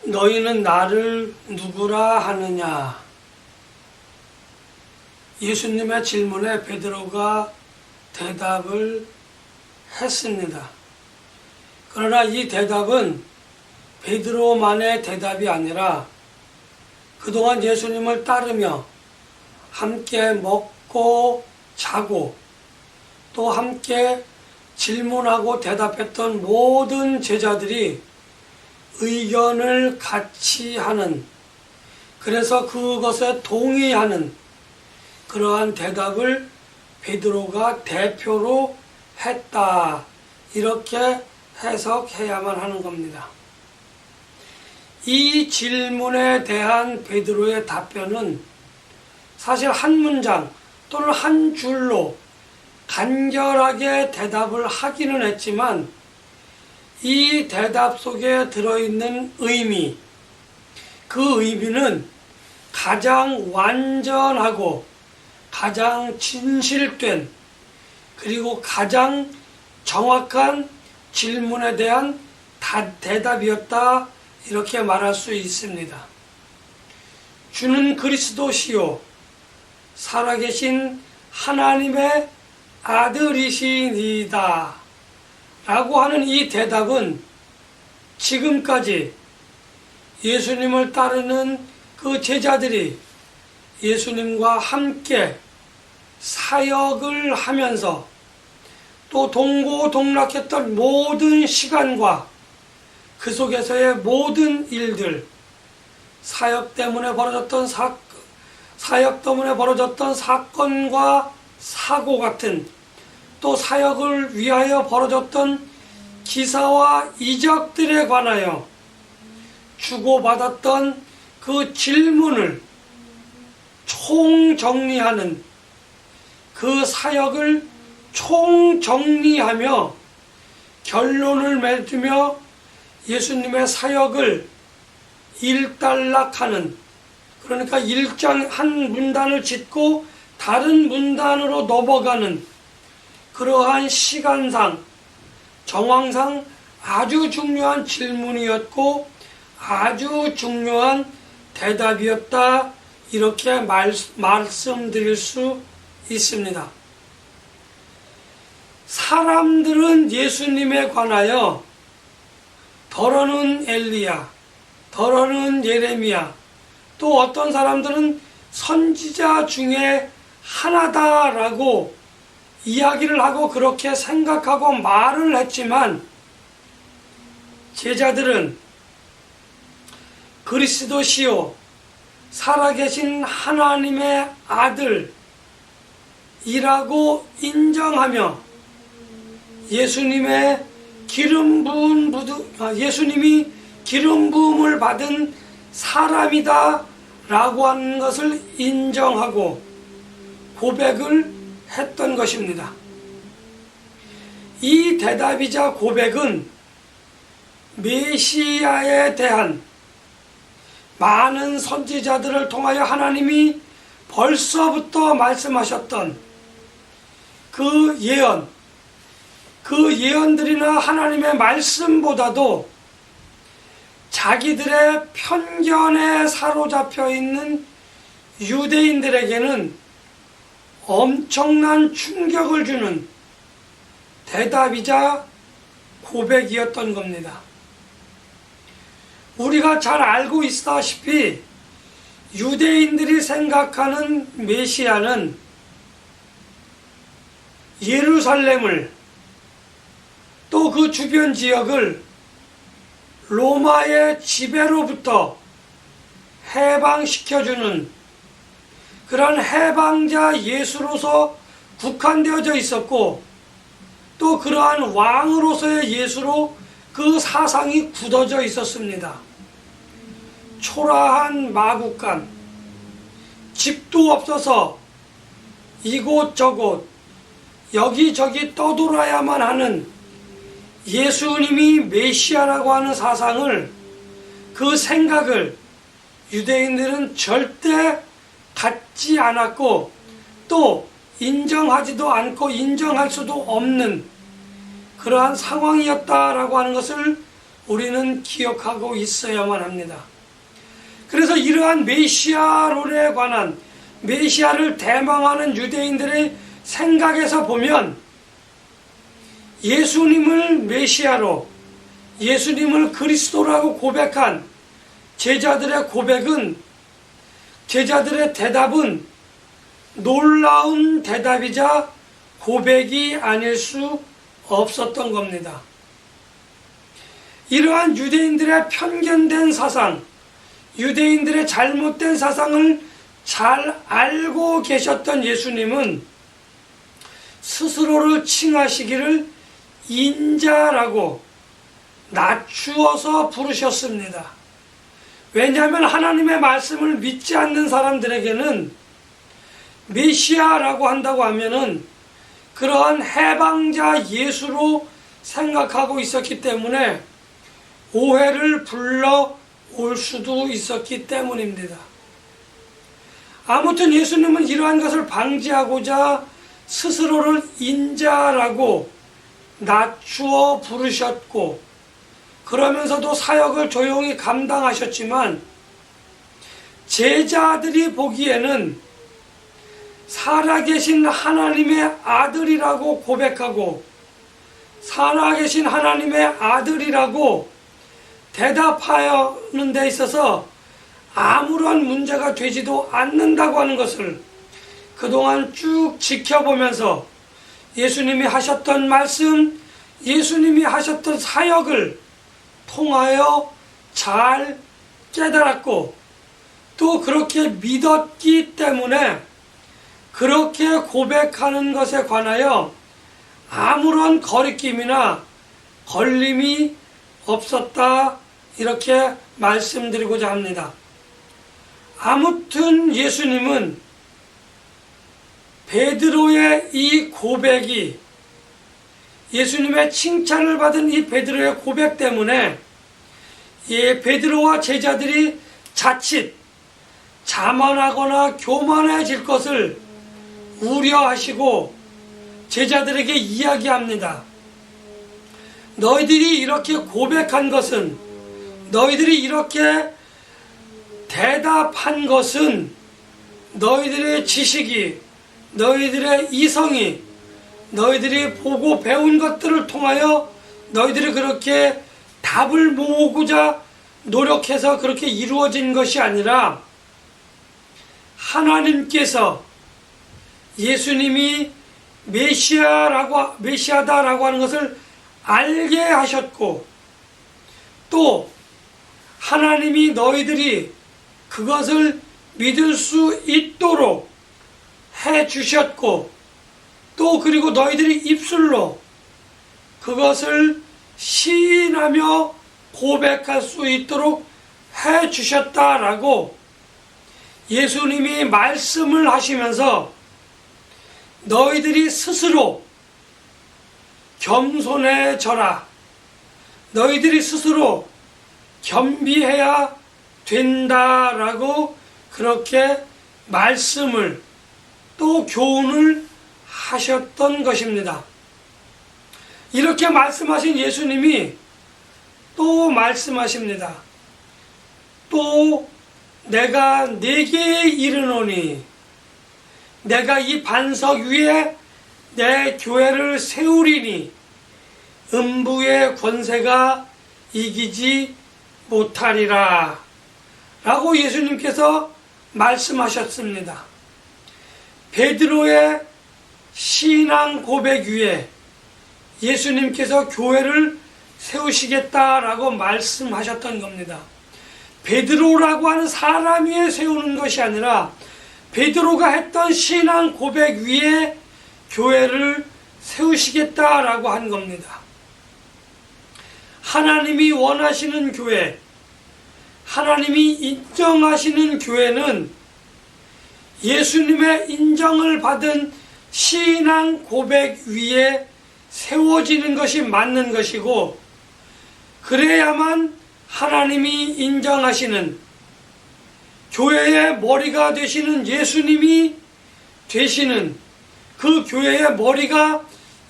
너희는 나를 누구라 하느냐? 예수님의 질문에 베드로가 대답을 했습니다. 그러나 이 대답은 베드로만의 대답이 아니라 그동안 예수님을 따르며 함께 먹고 자고 또 함께 질문하고 대답했던 모든 제자들이 의견을 같이 하는, 그래서 그것에 동의하는 그러한 대답을 베드로가 대표로 했다, 이렇게 해석해야만 하는 겁니다. 이 질문에 대한 베드로의 답변은 사실 한 문장 또는 한 줄로 간결하게 대답을 하기는 했지만 이 대답 속에 들어있는 의미, 그 의미는 가장 완전하고 가장 진실된 그리고 가장 정확한 질문에 대한 대답이었다, 이렇게 말할 수 있습니다. 주는 그리스도시요 살아계신 하나님의 아들이시니이다 라고 하는 이 대답은 지금까지 예수님을 따르는 그 제자들이 예수님과 함께 사역을 하면서 또 동고동락했던 모든 시간과 그 속에서의 모든 일들, 사역 때문에 벌어졌던 사건과 사고 같은, 또 사역을 위하여 벌어졌던 기사와 이적들에 관하여 주고받았던 그 질문을 총정리하는, 그 사역을 총정리하며 결론을 맺으며 예수님의 사역을 일단락하는, 그러니까 한 문단을 짓고 다른 문단으로 넘어가는 그러한 시간상, 정황상 아주 중요한 질문이었고 아주 중요한 대답이었다, 이렇게 말씀드릴 수 있습니다. 사람들은 예수님에 관하여 더러는 엘리야, 더러는 예레미야, 또 어떤 사람들은 선지자 중에 하나다라고 이야기를 하고 그렇게 생각하고 말을 했지만, 제자들은 그리스도시요 살아계신 하나님의 아들이라고 인정하며 예수님이 기름 부음을 받은 사람이다 라고 하는 것을 인정하고 고백을 했던 것입니다. 이 대답이자 고백은 메시아에 대한 많은 선지자들을 통하여 하나님이 벌써부터 말씀하셨던 그 예언들이나 하나님의 말씀보다도 자기들의 편견에 사로잡혀 있는 유대인들에게는 엄청난 충격을 주는 대답이자 고백이었던 겁니다. 우리가 잘 알고 있다시피 유대인들이 생각하는 메시아는 예루살렘을 또 그 주변 지역을 로마의 지배로부터 해방시켜주는 그런 해방자 예수로서 국한되어져 있었고, 또 그러한 왕으로서의 예수로 그 사상이 굳어져 있었습니다. 초라한 마국간, 집도 없어서 이곳저곳 여기저기 떠돌아야만 하는 예수님이 메시아라고 하는 사상을, 그 생각을 유대인들은 절대 갖지 않았고 또 인정하지도 않고 인정할 수도 없는 그러한 상황이었다라고 하는 것을 우리는 기억하고 있어야만 합니다. 그래서 이러한 메시아론에 관한, 메시아를 대망하는 유대인들의 생각에서 보면 예수님을 메시아로, 예수님을 그리스도라고 고백한 제자들의 고백은, 제자들의 대답은 놀라운 대답이자 고백이 아닐 수 없었던 겁니다. 이러한 유대인들의 편견된 사상, 유대인들의 잘못된 사상을 잘 알고 계셨던 예수님은 스스로를 칭하시기를 인자라고 낮추어서 부르셨습니다. 왜냐하면 하나님의 말씀을 믿지 않는 사람들에게는 메시아라고 한다고 하면은 그러한 해방자 예수로 생각하고 있었기 때문에 오해를 불러올 수도 있었기 때문입니다. 아무튼 예수님은 이러한 것을 방지하고자 스스로를 인자라고 낮추어 부르셨고, 그러면서도 사역을 조용히 감당하셨지만 제자들이 보기에는 살아계신 하나님의 아들이라고 고백하고 살아계신 하나님의 아들이라고 대답하는 데 있어서 아무런 문제가 되지도 않는다고 하는 것을 그동안 쭉 지켜보면서 예수님이 하셨던 말씀, 예수님이 하셨던 사역을 통하여 잘 깨달았고 또 그렇게 믿었기 때문에 그렇게 고백하는 것에 관하여 아무런 거리낌이나 걸림이 없었다, 이렇게 말씀드리고자 합니다. 아무튼 예수님은 베드로의 이 고백이, 예수님의 칭찬을 받은 이 베드로의 고백 때문에 베드로와 제자들이 자칫 자만하거나 교만해질 것을 우려하시고 제자들에게 이야기합니다. 너희들이 이렇게 고백한 것은, 너희들이 이렇게 대답한 것은 너희들의 지식이, 너희들의 이성이, 너희들이 보고 배운 것들을 통하여 너희들이 그렇게 답을 모으고자 노력해서 그렇게 이루어진 것이 아니라 하나님께서 예수님이 메시아다라고 하는 것을 알게 하셨고 또 하나님이 너희들이 그것을 믿을 수 있도록 해 주셨고 또 그리고 너희들이 입술로 그것을 시인하며 고백할 수 있도록 해 주셨다라고 예수님이 말씀을 하시면서 너희들이 스스로 겸손해져라, 너희들이 스스로 겸비해야 된다라고 그렇게 말씀을 또 교훈을 하셨던 것입니다. 이렇게 말씀하신 예수님이 또 말씀하십니다. 또 내가 네게 이르노니 내가 이 반석 위에 내 교회를 세우리니 음부의 권세가 이기지 못하리라 라고 예수님께서 말씀하셨습니다. 베드로의 신앙 고백 위에 예수님께서 교회를 세우시겠다라고 말씀하셨던 겁니다. 베드로라고 하는 사람 위에 세우는 것이 아니라 베드로가 했던 신앙 고백 위에 교회를 세우시겠다라고 한 겁니다. 하나님이 원하시는 교회, 하나님이 인정하시는 교회는 예수님의 인정을 받은 신앙 고백 위에 세워지는 것이 맞는 것이고, 그래야만 하나님이 인정하시는 교회의 머리가 되시는 예수님이 되시는, 그 교회의 머리가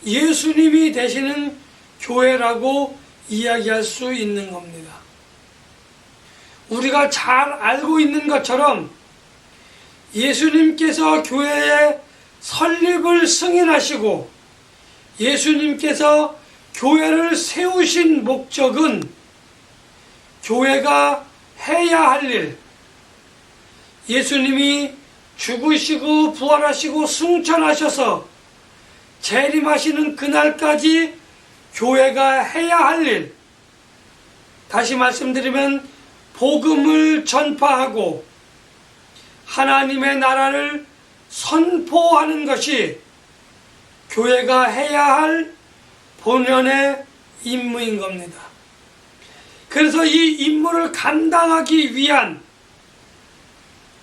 예수님이 되시는 교회라고 이야기할 수 있는 겁니다. 우리가 잘 알고 있는 것처럼 예수님께서 교회의 설립을 승인하시고 예수님께서 교회를 세우신 목적은 교회가 해야 할 일, 예수님이 죽으시고 부활하시고 승천하셔서 재림하시는 그날까지 교회가 해야 할 일, 다시 말씀드리면 복음을 전파하고 하나님의 나라를 선포하는 것이 교회가 해야 할 본연의 임무인 겁니다. 그래서 이 임무를 감당하기 위한,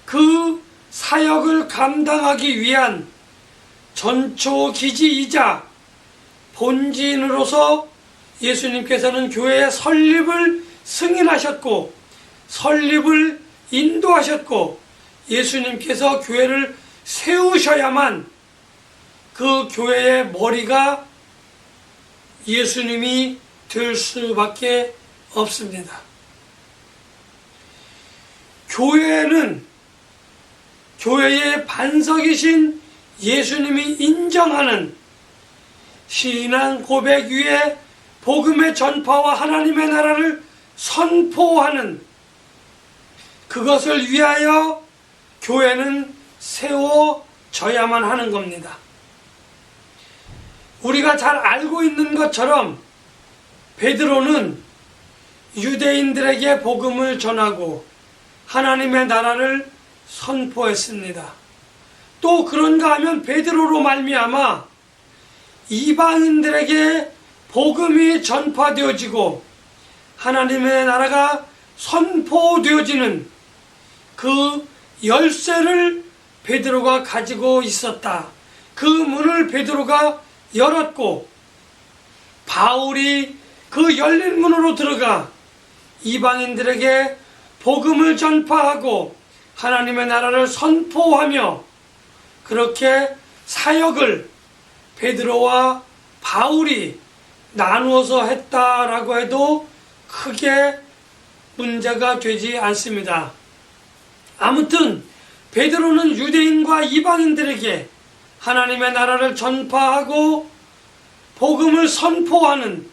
그 사역을 감당하기 위한 전초기지이자 본진으로서 예수님께서는 교회의 설립을 승인하셨고 설립을 인도하셨고 예수님께서 교회를 세우셔야만 그 교회의 머리가 예수님이 될 수밖에 없습니다. 교회는 교회의 반석이신 예수님이 인정하는 신앙 고백 위에 복음의 전파와 하나님의 나라를 선포하는, 그것을 위하여 교회는 세워져야만 하는 겁니다. 우리가 잘 알고 있는 것처럼 베드로는 유대인들에게 복음을 전하고 하나님의 나라를 선포했습니다. 또 그런가 하면 베드로로 말미암아 이방인들에게 복음이 전파되어지고 하나님의 나라가 선포되어지는 그 열쇠를 베드로가 가지고 있었다. 그 문을 베드로가 열었고 바울이 그 열린 문으로 들어가 이방인들에게 복음을 전파하고 하나님의 나라를 선포하며 그렇게 사역을 베드로와 바울이 나누어서 했다라고 해도 크게 문제가 되지 않습니다. 아무튼 베드로는 유대인과 이방인들에게 하나님의 나라를 전파하고 복음을 선포하는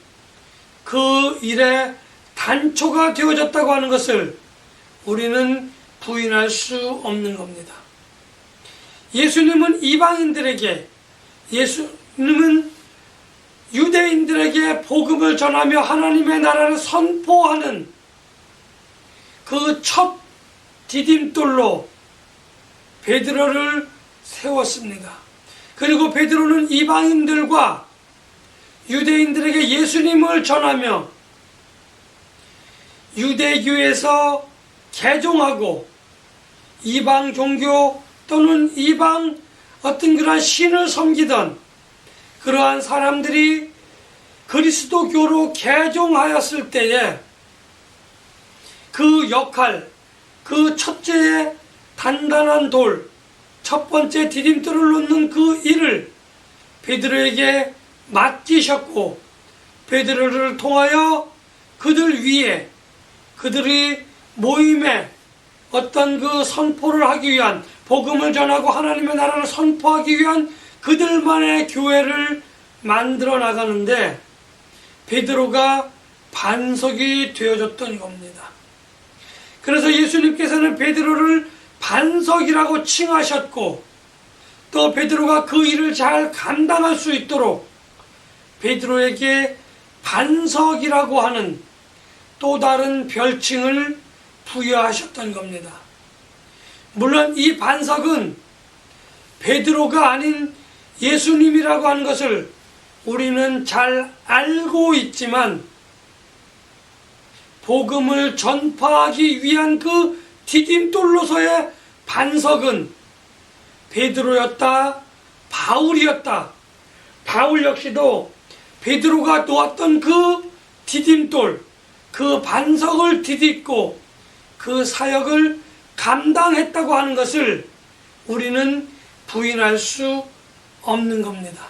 그 일에 단초가 되어졌다고 하는 것을 우리는 부인할 수 없는 겁니다. 예수님은 이방인들에게, 예수님은 유대인들에게 복음을 전하며 하나님의 나라를 선포하는 그 첫 디딤돌로 베드로를 세웠습니다. 그리고 베드로는 이방인들과 유대인들에게 예수님을 전하며 유대교에서 개종하고 이방 종교 또는 이방 어떤 그러한 신을 섬기던 그러한 사람들이 그리스도교로 개종하였을 때에 그 역할, 그 첫째의 단단한 돌, 첫 번째 디딤돌을 놓는 그 일을 베드로에게 맡기셨고 베드로를 통하여 그들 위에 그들이 모임에 어떤 그 선포를 하기 위한, 복음을 전하고 하나님의 나라를 선포하기 위한 그들만의 교회를 만들어 나가는데 베드로가 반석이 되어줬던 겁니다. 그래서 예수님께서는 베드로를 반석이라고 칭하셨고 또 베드로가 그 일을 잘 감당할 수 있도록 베드로에게 반석이라고 하는 또 다른 별칭을 부여하셨던 겁니다. 물론 이 반석은 베드로가 아닌 예수님이라고 하는 것을 우리는 잘 알고 있지만 복음을 전파하기 위한 그 디딤돌로서의 반석은 베드로였다, 바울이었다. 바울 역시도 베드로가 놓았던 그 디딤돌, 그 반석을 디딛고 그 사역을 감당했다고 하는 것을 우리는 부인할 수 없는 겁니다.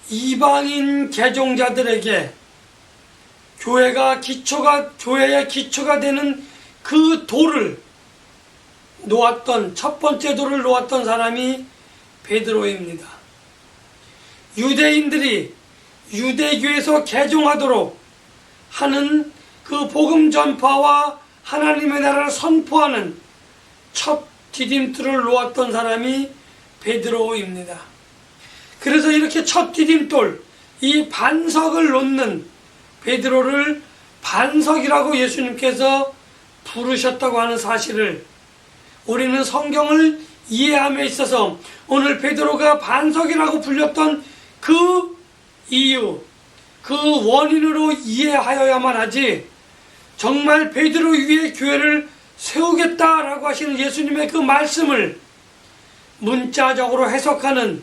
이방인 개종자들에게 교회의 기초가 되는 그 돌을 놓았던, 첫 번째 돌을 놓았던 사람이 베드로입니다. 유대인들이 유대교에서 개종하도록 하는 그 복음 전파와 하나님의 나라를 선포하는 첫 디딤돌을 놓았던 사람이 베드로입니다. 그래서 이렇게 첫 디딤돌, 이 반석을 놓는 베드로를 반석이라고 예수님께서 부르셨다고 하는 사실을 우리는 성경을 이해함에 있어서 오늘 베드로가 반석이라고 불렸던 그 이유, 그 원인으로 이해하여야만 하지, 정말 베드로 위에 교회를 세우겠다라고 하시는 예수님의 그 말씀을 문자적으로 해석하는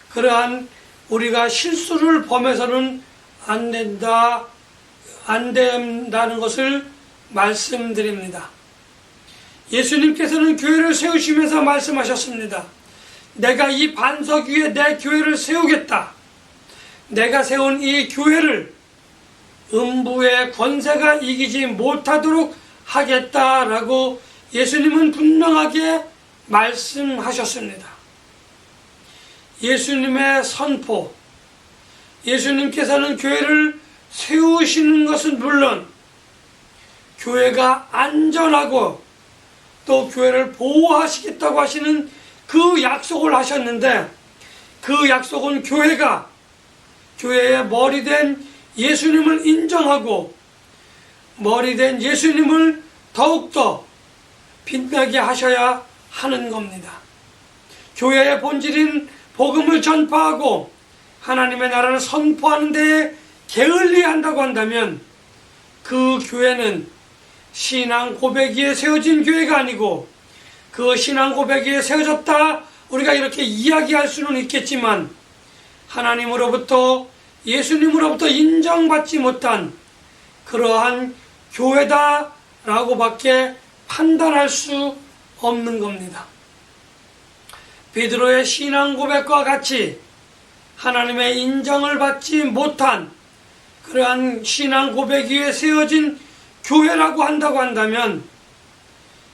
그러한 우리가 실수를 범해서는 안 된다는 것을 말씀드립니다. 예수님께서는 교회를 세우시면서 말씀하셨습니다. 내가 이 반석 위에 내 교회를 세우겠다. 내가 세운 이 교회를 음부의 권세가 이기지 못하도록 하겠다라고 예수님은 분명하게 말씀하셨습니다. 예수님의 선포, 예수님께서는 교회를 세우시는 것은 물론 교회가 안전하고 또 교회를 보호하시겠다고 하시는 그 약속을 하셨는데, 그 약속은 교회의 머리 된 예수님을 인정하고 머리 된 예수님을 더욱더 빛나게 하셔야 하는 겁니다. 교회의 본질인 복음을 전파하고 하나님의 나라를 선포하는 데에 게을리한다고 한다면 그 교회는 신앙 고백 위에 세워진 교회가 아니고, 그 신앙 고백 위에 세워졌다 우리가 이렇게 이야기할 수는 있겠지만 하나님으로부터, 예수님으로부터 인정받지 못한 그러한 교회다라고 밖에 판단할 수 없는 겁니다. 베드로의 신앙 고백과 같이 하나님의 인정을 받지 못한 그러한 신앙 고백 위에 세워진 교회라고 한다고 한다면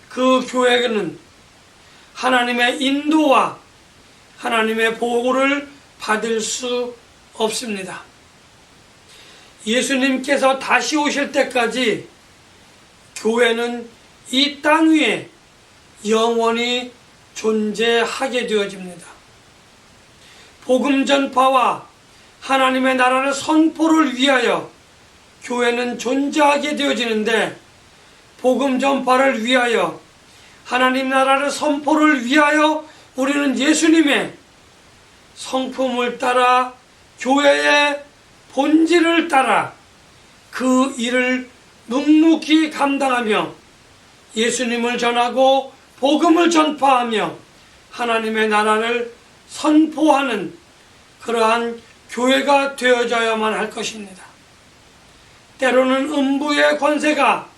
그 교회는 하나님의 인도와 하나님의 보호를 받을 수 없습니다. 예수님께서 다시 오실 때까지 교회는 이 땅 위에 영원히 존재하게 되어집니다. 복음 전파와 하나님의 나라를 선포를 위하여 교회는 존재하게 되어지는데, 복음 전파를 위하여 하나님 나라를 선포를 위하여 우리는 예수님의 성품을 따라 교회의 본질을 따라 그 일을 묵묵히 감당하며 예수님을 전하고 복음을 전파하며 하나님의 나라를 선포하는 그러한 교회가 되어져야만 할 것입니다. 때로는 음부의 권세가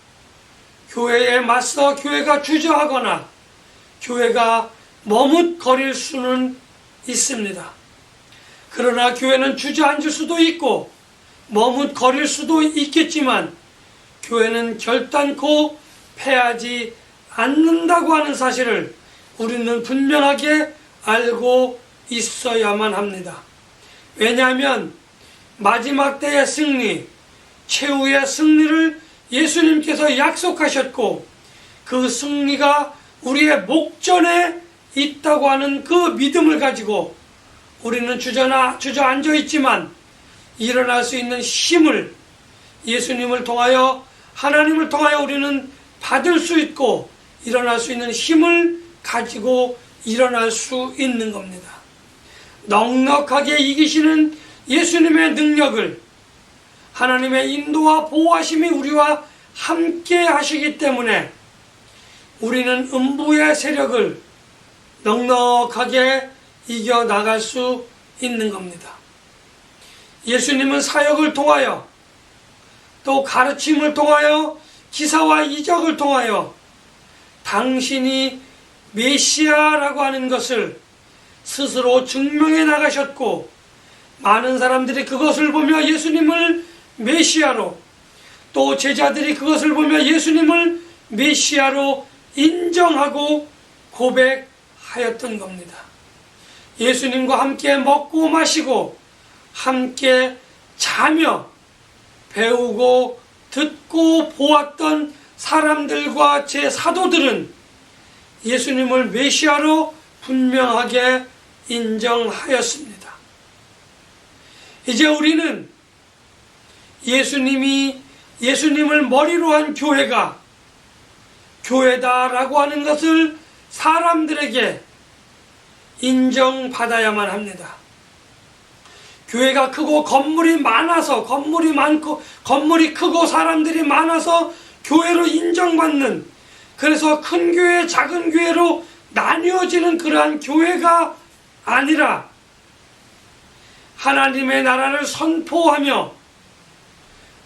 교회에 맞서 교회가 주저하거나 교회가 머뭇거릴 수는 있습니다. 그러나 교회는 주저앉을 수도 있고 머뭇거릴 수도 있겠지만 교회는 결단코 패하지 않는다고 하는 사실을 우리는 분명하게 알고 있어야만 합니다. 왜냐하면 마지막 때의 승리, 최후의 승리를 예수님께서 약속하셨고 그 승리가 우리의 목전에 있다고 하는 그 믿음을 가지고 우리는 주저앉아 있지만 일어날 수 있는 힘을 예수님을 통하여, 하나님을 통하여 우리는 받을 수 있고 일어날 수 있는 힘을 가지고 일어날 수 있는 겁니다. 넉넉하게 이기시는 예수님의 능력을, 하나님의 인도와 보호하심이 우리와 함께 하시기 때문에 우리는 음부의 세력을 넉넉하게 이겨나갈 수 있는 겁니다. 예수님은 사역을 통하여 또 가르침을 통하여 기사와 이적을 통하여 당신이 메시아라고 하는 것을 스스로 증명해 나가셨고 많은 사람들이 그것을 보며 예수님을 메시아로, 또 제자들이 그것을 보며 예수님을 메시아로 인정하고 고백하였던 겁니다. 예수님과 함께 먹고 마시고 함께 자며 배우고 듣고 보았던 사람들과 제 사도들은 예수님을 메시아로 분명하게 인정하였습니다. 이제 우리는 예수님을 머리로 한 교회가 교회다라고 하는 것을 사람들에게 인정받아야만 합니다. 교회가 크고 건물이 크고 사람들이 많아서 교회로 인정받는, 그래서 큰 교회, 작은 교회로 나뉘어지는 그러한 교회가 아니라 하나님의 나라를 선포하며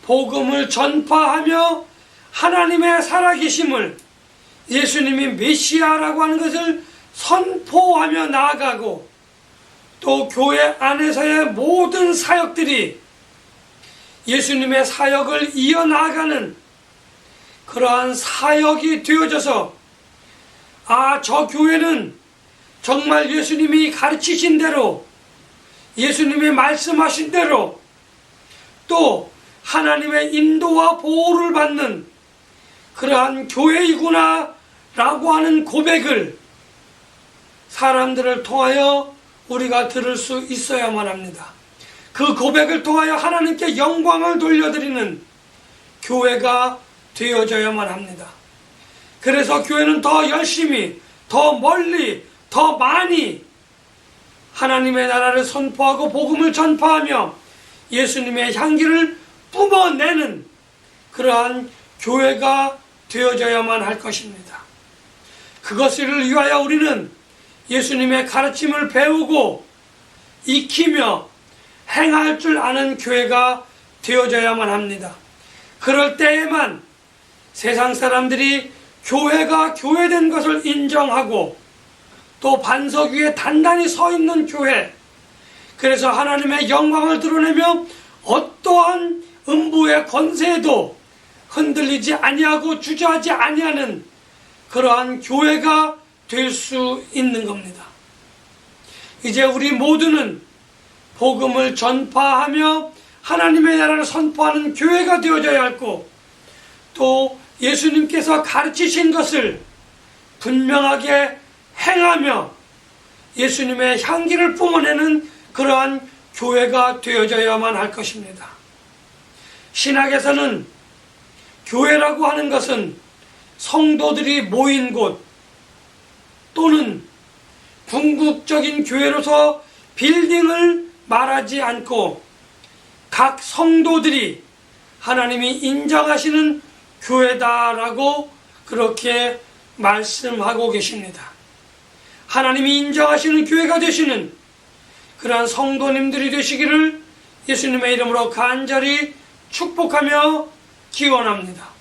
복음을 전파하며 하나님의 살아계심을, 예수님이 메시아라고 하는 것을 선포하며 나아가고, 또 교회 안에서의 모든 사역들이 예수님의 사역을 이어나가는 그러한 사역이 되어져서, 저 교회는 정말 예수님이 가르치신 대로, 예수님이 말씀하신 대로, 또 하나님의 인도와 보호를 받는 그러한 교회이구나 라고 하는 고백을 사람들을 통하여 우리가 들을 수 있어야만 합니다. 그 고백을 통하여 하나님께 영광을 돌려드리는 교회가 되어져야만 합니다. 그래서 교회는 더 열심히, 더 멀리, 더 많이 하나님의 나라를 선포하고 복음을 전파하며 예수님의 향기를 뿜어내는 그러한 교회가 되어져야만 할 것입니다. 그것을 위하여 우리는 예수님의 가르침을 배우고 익히며 행할 줄 아는 교회가 되어져야만 합니다. 그럴 때에만 세상 사람들이 교회가 교회된 것을 인정하고, 또 반석 위에 단단히 서 있는 교회, 그래서 하나님의 영광을 드러내며 어떠한 음부의 권세에도 흔들리지 아니하고 주저하지 아니하는 그러한 교회가 될 수 있는 겁니다. 이제 우리 모두는 복음을 전파하며 하나님의 나라를 선포하는 교회가 되어져야 하고, 또 예수님께서 가르치신 것을 분명하게 행하며 예수님의 향기를 뿜어내는 그러한 교회가 되어져야만 할 것입니다. 신학에서는 교회라고 하는 것은 성도들이 모인 곳, 또는 궁극적인 교회로서 빌딩을 말하지 않고 각 성도들이 하나님이 인정하시는 교회다라고 그렇게 말씀하고 계십니다. 하나님이 인정하시는 교회가 되시는 그러한 성도님들이 되시기를 예수님의 이름으로 간절히 축복하며 기원합니다.